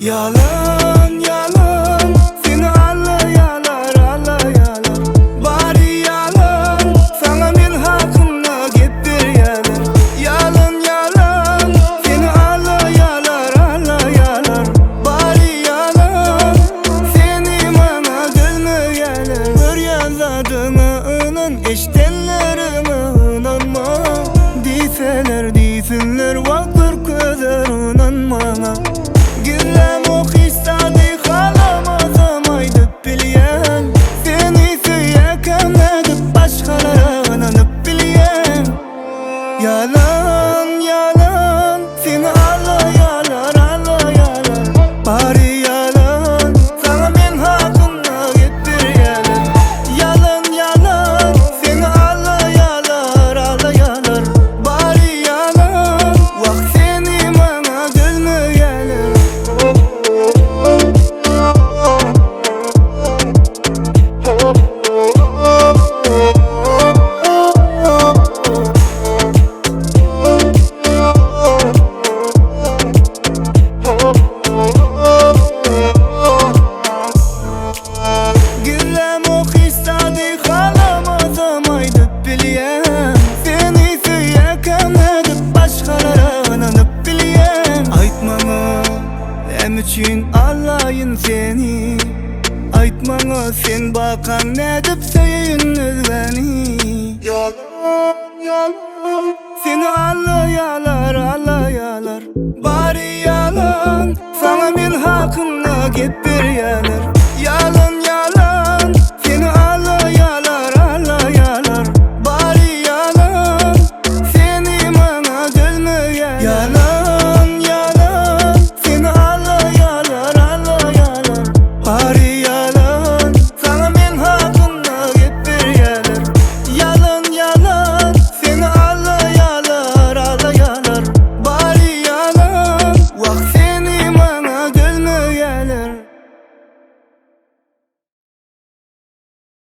Yalan yalan seni ağlayalar ağlayalar. Bari yalan sana men hakkımda gep berýärler. Yalan yalan seni ağlayalar ağlayalar. Bari yalan seni bana gülmeýärler. Görýän zadyňy öňüň eşitenlerime inanma. Diýseler diýsinler wagtyr közer inanma. Gürlem o hissadi halamazam aydıp bilyen. Seni süyekem edip başkalara inanıp bilyen. Yalan yalan seni ağlayalar ağlayalar. Bari yalan sana men hakkımda gep berýärler. Yalan yalan seni ağlayalar ağlayalar. Bari yalan wak seni bana gülmeýärler. Gürlem o hissadi halamazam aydıp bilyen. Seni süyekem edip başkalara inanıp bilyen. Aytmaňa em üçün alayın seni. Aytmaňa sen bakan edip söýün beni. Yalan yalan seni ağlayalar ağlayalar. Bari yalan sana men hakkımda gep berýärler. Yalan